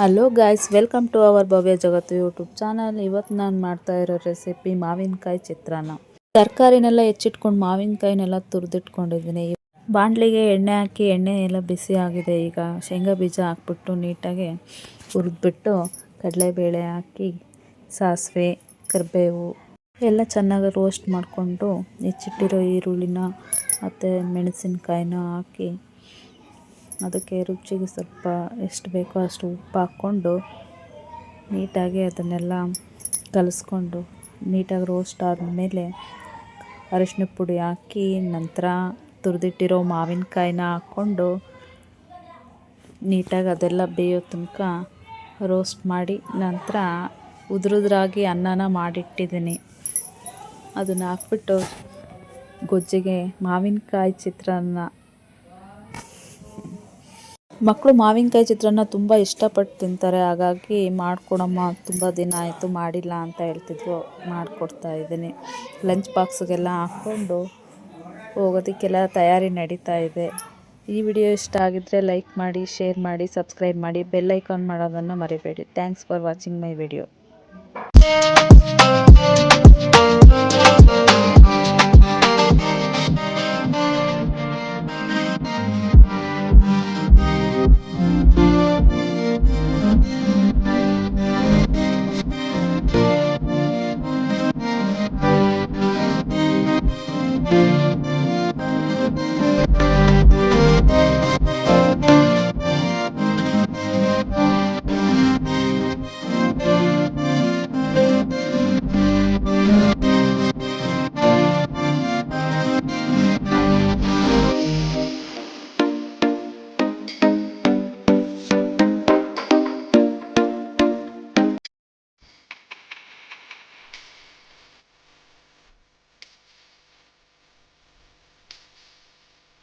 Hello guys, welcome to our Bhavya Jagattu YouTube channel. ಇವತ್ತು ನಾನು ಮಾಡ್ತಾ ಇರೋ ರೆಸಿಪಿ ಮಾವಿನಕಾಯಿ ಚಿತ್ರಾನ್ನ. ತರಕಾರಿನೆಲ್ಲ ಹೆಚ್ಚಿಟ್ಕೊಂಡು ಮಾವಿನಕಾಯಿನೆಲ್ಲ ತುರಿದಿಟ್ಕೊಂಡಿದ್ದೀನಿ. ಬಾಣಲಿಗೆ ಎಣ್ಣೆ ಹಾಕಿ ಎಣ್ಣೆ ಎಲ್ಲ ಬಿಸಿ ಆಗಿದೆ. ಈಗ ಶೇಂಗಾ ಬೀಜ ಹಾಕ್ಬಿಟ್ಟು ನೀಟಾಗಿ ಹುರಿದ್ಬಿಟ್ಟು ಕಡಲೆಬೇಳೆ ಹಾಕಿ ಸಾಸಿವೆ ಕರಿಬೇವು ಎಲ್ಲ ಚೆನ್ನಾಗಿ ರೋಸ್ಟ್ ಮಾಡಿಕೊಂಡು ಹೆಚ್ಚಿಟ್ಟಿರೋ ಈರುಳ್ಳಿನ ಮತ್ತು ಮೆಣಸಿನ್ಕಾಯಿನ ಹಾಕಿ ಅದಕ್ಕೆ ರುಚಿಗೆ ಸ್ವಲ್ಪ ಎಷ್ಟು ಬೇಕೋ ಅಷ್ಟು ಉಪ್ಪು ಹಾಕ್ಕೊಂಡು ನೀಟಾಗಿ ಅದನ್ನೆಲ್ಲ ಕಲಿಸ್ಕೊಂಡು ನೀಟಾಗಿ ರೋಸ್ಟ್ ಆದಮೇಲೆ ಅರಿಶಿನ ಪುಡಿ ಹಾಕಿ ನಂತರ ತುರಿದಿಟ್ಟಿರೋ ಮಾವಿನಕಾಯಿನ ಹಾಕ್ಕೊಂಡು ನೀಟಾಗಿ ಅದೆಲ್ಲ ಬೇಯೋ ತನಕ ರೋಸ್ಟ್ ಮಾಡಿ ನಂತರ ಉದುರುದ್ರಾಗಿ ಅನ್ನನ ಮಾಡಿಟ್ಟಿದ್ದೀನಿ. ಅದನ್ನು ಹಾಕ್ಬಿಟ್ಟು ಗೊಜ್ಜಿಗೆ ಮಾವಿನಕಾಯಿ ಚಿತ್ರಾನ್ನ. ಮಕ್ಕಳು ಮಾವಿನಕಾಯಿ ಚಿತ್ರಾನ್ನ ತುಂಬ ಇಷ್ಟಪಟ್ಟು ತಿಂತಾರೆ. ಹಾಗಾಗಿ ಮಾಡಿಕೊಡಮ್ಮ, ತುಂಬ ದಿನ ಆಯಿತು ಮಾಡಿಲ್ಲ ಅಂತ ಹೇಳ್ತಿದ್ರು. ಮಾಡಿಕೊಡ್ತಾ ಇದ್ದೀನಿ. ಲಂಚ್ ಬಾಕ್ಸ್ಗೆಲ್ಲ ಹಾಕ್ಕೊಂಡು ಹೋಗೋದಕ್ಕೆಲ್ಲ ತಯಾರಿ ನಡೀತಾ ಇದೆ. ಈ ವಿಡಿಯೋ ಇಷ್ಟ ಆಗಿದ್ದರೆ ಲೈಕ್ ಮಾಡಿ, ಶೇರ್ ಮಾಡಿ, ಸಬ್ಸ್ಕ್ರೈಬ್ ಮಾಡಿ, ಬೆಲ್ ಐಕಾನ್ ಮಾಡೋದನ್ನು ಮರಿಬೇಡಿ. Thanks for watching my video.